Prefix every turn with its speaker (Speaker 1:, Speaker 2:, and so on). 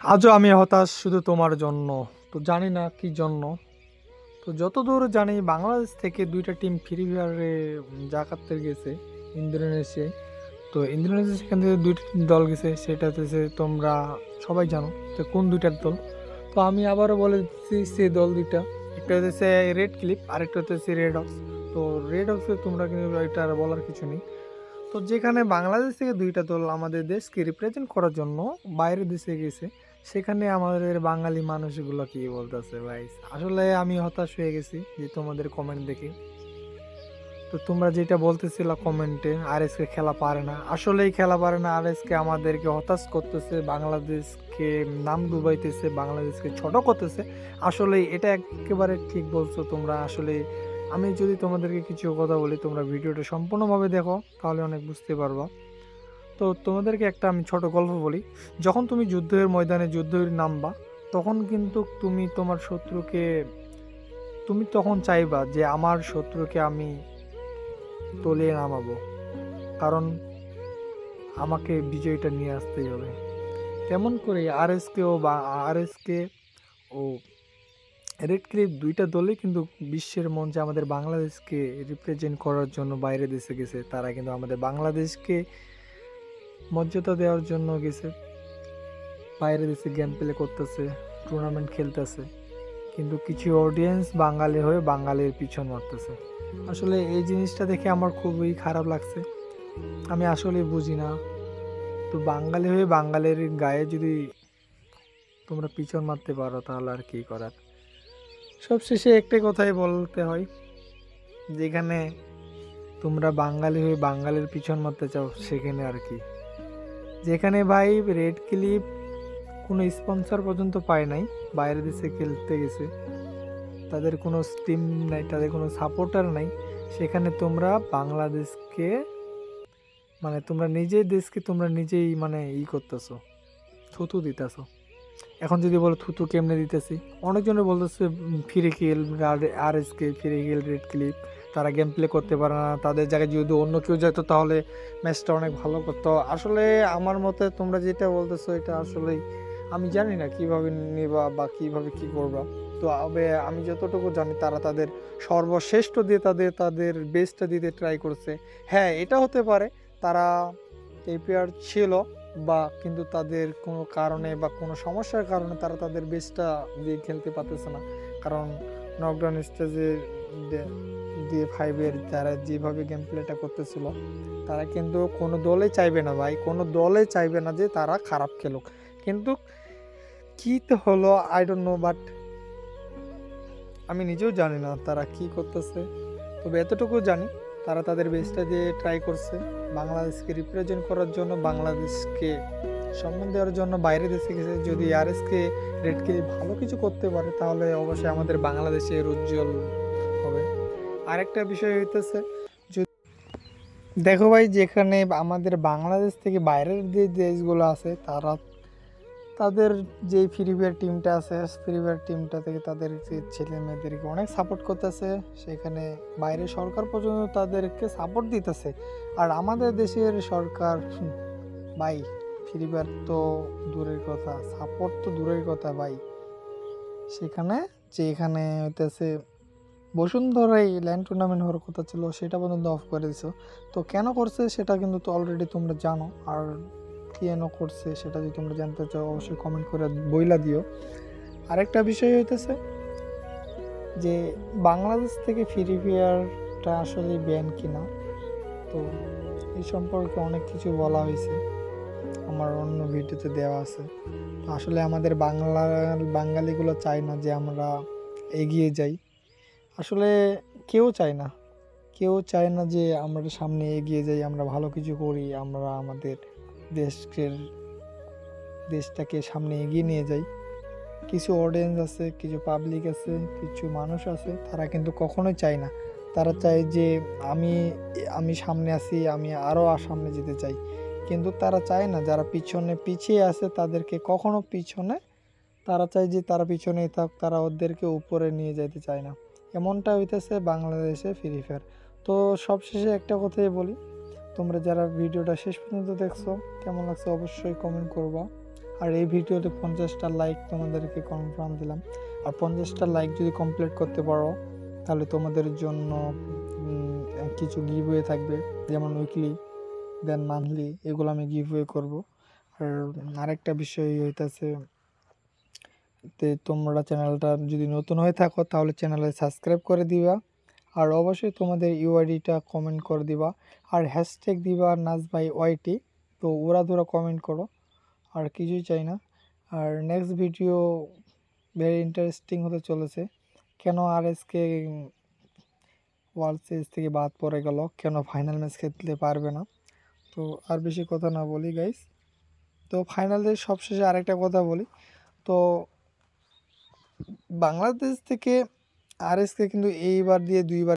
Speaker 1: আজও আমি হতাশ শুধু তোমার জন্য। তো জানি না কি জন্য। তো যতদূর জানি বাংলাদেশ থেকে ২ টা টিম ফ্রি ফায়ারে জাকার্তায় গেছে ইন্দোনেশিয়ায়। তো ইন্দোনেশিয়া সেখান থেকে ২ টা দল গেছে, সেটা হচ্ছে তোমরা সবাই জানো যে কোন ২ টার দল। তো আমি আবারও বলে দিচ্ছি সেই দল ২ টা। একটা হচ্ছে রেড ক্লিপ, আরেকটা হচ্ছে রেড হক্স। তো রেড হক্সে তোমরা কিন্তু এটা আর বলার কিছু নেই। তো যেখানে বাংলাদেশ থেকে ২ টা দল আমাদের দেশকে রিপ্রেজেন্ট করার জন্য বাইরের দেশে গেছে, সেখানে আমাদের বাঙালি মানুষগুলো কি বলতেছে ভাই? আসলে আমি হতাশ হয়ে গেছি যে তোমাদের কমেন্ট দেখে। তো তোমরা যেটা বলতেছিলা কমেন্টে, আরএসকে খেলা পারে না। আসলেই খেলা পারে না, আরএসকে আমাদেরকে হতাশ করতেছে, বাংলাদেশকে নাম ডুবাইতেছে, বাংলাদেশকে ছোট করতেছে। আসলেই এটা একেবারে ঠিক বলছো তোমরা। আসলে আমি যদি তোমাদেরকে কিছু কথা বলি, তোমরা ভিডিওটা সম্পূর্ণভাবে দেখো, তাহলে অনেক বুঝতে পারবা। তো তোমাদেরকে একটা আমি ছোট গল্প বলি। যখন তুমি যুদ্ধের ময়দানে যুদ্ধের নামবা, তখন কিন্তু তুমি তোমার শত্রুকে, তুমি তখন চাইবা যে আমার শত্রুকে আমি তলিয়ে নামাবো, কারণ আমাকে বিজয়টা নিয়ে আসতেই হবে। তেমন করে আরএসকেও বা আরএসকে ও রেড ক্লিপ ২ টা দলই কিন্তু বিশ্বের মঞ্চে আমাদের বাংলাদেশকে রিপ্রেজেন্ট করার জন্য বাইরে দেশে গেছে। তারা কিন্তু আমাদের বাংলাদেশকে মর্যাদা দেওয়ার জন্য গেছে, বাইরে দেশে গেম প্লে করতেছে, টুর্নামেন্ট খেলতেছে, কিন্তু কিছু অডিয়েন্স বাঙালি হয়ে বাঙালির পিছন মারতেছে। আসলে এই জিনিসটা দেখে আমার খুবই খারাপ লাগছে। আমি আসলে বুঝি না, তো বাঙালি হয়ে বাঙালির গায়ে যদি তোমরা পিছন মারতে পারো, তাহলে আর কি করার। সবশেষে একটাই কথাই বলতে হয়, যেখানে তোমরা বাঙালি হয়ে বাঙালির পিছন মারতে চাও, সেখানে আর কি। যেখানে ভাই রেড ক্লিপ কোনো স্পন্সর পর্যন্ত পায় নাই, বাইরের দেশে খেলতে গেছে, তাদের কোনো টিম নাই, তাদের কোনো সাপোর্টার নাই, সেখানে তোমরা বাংলাদেশকে, মানে তোমরা নিজের দেশকে তোমরা নিজেই মানে করতেছো, থুতু দিতেছো। এখন যদি বলো থুতু কেমনে দিতেছি, অনেকজনে বলতেছে ফ্রি কিল, আরএসকে ফ্রি কিল, রেড ক্লিপ, তারা গেম প্লে করতে পারে না, তাদের জায়গায় যদি অন্য কেউ যেত তাহলে ম্যাচটা অনেক ভালো করতো। আসলে আমার মতে তোমরা যেটা বলতেছো এটা আসলেই আমি জানি না কিভাবে নিবা বা কিভাবে কি করবা। তো আমি যতটুকু জানি তারা তাদের সর্বশ্রেষ্ঠ দিয়ে তাদের তাদের বেস্টটা দিতে ট্রাই করছে। হ্যাঁ, এটা হতে পারে তারা প্রিপেয়ার ছিল, বা কিন্তু তাদের কোনো কারণে বা কোনো সমস্যার কারণে তারা তাদের বেস্টটা দিয়ে খেলতে পারতেছে না। কারণ নকডাউন স্টেজে দিয়ে ফাইভের তারা যেভাবে গেম প্লেটা করতেছিল, তারা কিন্তু কোনো দলে চাইবে না ভাই, কোনো দলে চাইবে না যে তারা খারাপ খেলুক। কিন্তু কী তো হলো আই ডোন্ট নো, বাট আমি নিজেও জানি না তারা কি করতেছে। তবে এতটুকু জানি তারা তাদের বেস্টটা দিয়ে ট্রাই করছে বাংলাদেশকে রিপ্রেজেন্ট করার জন্য, বাংলাদেশকে সম্মান দেওয়ার জন্য বাইরে দেশে গেছে। যদি আরএসকে রেডকে ভালো কিছু করতে পারে, তাহলে অবশ্যই আমাদের বাংলাদেশের উজ্জ্বল হবে। আরেকটা বিষয় হইতেছে, দেখো ভাই, যেখানে আমাদের বাংলাদেশ থেকে বাইরের যে দেশগুলো আছে, তারা তাদের যে ফ্রি ফায়ার টিমটা আছে, ফ্রি ফায়ার টিমটা থেকে তাদের যে ছেলে মেয়েদেরকে অনেক সাপোর্ট করতেছে, সেখানে বাইরের সরকার পর্যন্ত তাদেরকে সাপোর্ট দিতেছে। আর আমাদের দেশের সরকার ভাই, ফ্রি ফায়ার তো দূরের কথা, সাপোর্ট তো দূরের কথা ভাই। সেখানে যে এখানে হইতেছে বসুন্ধরায় ল্যান্ড টুর্নামেন্ট হওয়ার কথা ছিল, সেটা পর্যন্ত অফ করে দিছো। তো কেন করছে সেটা কিন্তু তো অলরেডি তোমরা জানো। আর কেন করছে সেটা যদি তোমরা জানতে চাও, অবশ্যই কমেন্ট করে বইলা দিও। আরেকটা বিষয় হইতেছে যে বাংলাদেশ থেকে ফ্রি ফায়ারটা আসলে ব্যান কিনা, তো এই সম্পর্কে অনেক কিছু বলা হয়েছে, আমার অন্য ভিডিওতে দেওয়া আছে। তো আসলে আমাদের বাঙালিগুলো চায় না যে আমরা এগিয়ে যাই। আসলে কেউ চায় না, কেউ চায় না যে আমরা সামনে এগিয়ে যাই, আমরা ভালো কিছু করি, আমরা আমাদের দেশের দেশটাকে সামনে এগিয়ে নিয়ে যাই। কিছু অডিয়েন্স আছে, কিছু পাবলিক আছে, কিছু মানুষ আছে, তারা কিন্তু কখনোই চায় না। তারা চায় যে আমি আমি সামনে আছি, আমি আরও সামনে যেতে চাই। কিন্তু তারা চায় না যারা পিছিয়ে আছে তাদেরকে কখনো পিছনে, তারা চায় যে তারা পিছনেই থাক, তারা ওদেরকে উপরে নিয়ে যেতে চায় না। এমনটা হইতেছে বাংলাদেশে ফ্রি ফায়ার। তো সবশেষে একটা কথাই বলি, তোমরা যারা ভিডিওটা শেষ পর্যন্ত দেখছো, কেমন লাগছে অবশ্যই কমেন্ট করবা। আর এই ভিডিওতে 50টা লাইক তোমাদেরকে কনফার্ম দিলাম। আর 50টা লাইক যদি কমপ্লিট করতে পারো তাহলে তোমাদের জন্য কিছু গিভওয়ে থাকবে, যেমন উইকলি দেন মান্থলি, এগুলো আমি গিভওয়ে করব। আর আরেকটা বিষয় হইতেছে, তোমরা চ্যানেলটা যদি নতুন হয়ে থাকো তাহলে চ্যানেলে সাবস্ক্রাইব করে দিবা। আর অবশ্যই তোমাদের ইউআইডিটা কমেন্ট করে দিবা, আর হ্যাশট্যাগ দিবা নাজভাই ওয়াইটি। তো ওরা ধরা কমেন্ট করো, আর কিছুই চাই না। আর নেক্সট ভিডিও ভেরি ইন্টারেস্টিং হতে চলেছে। কেন আরএসকে ওয়ার্ল্ড সিরিজ থেকে বাদ পড়ে গেল, কেন ফাইনাল ম্যাচ খেলতে পারবে না। তো আর বেশি কথা না বলি গাইস, তো ফাইনালের সবশেষে আরেকটা কথা বলি। তো বাংলাদেশ থেকে আরএসকে কিন্তু এইবার দিয়ে 2বার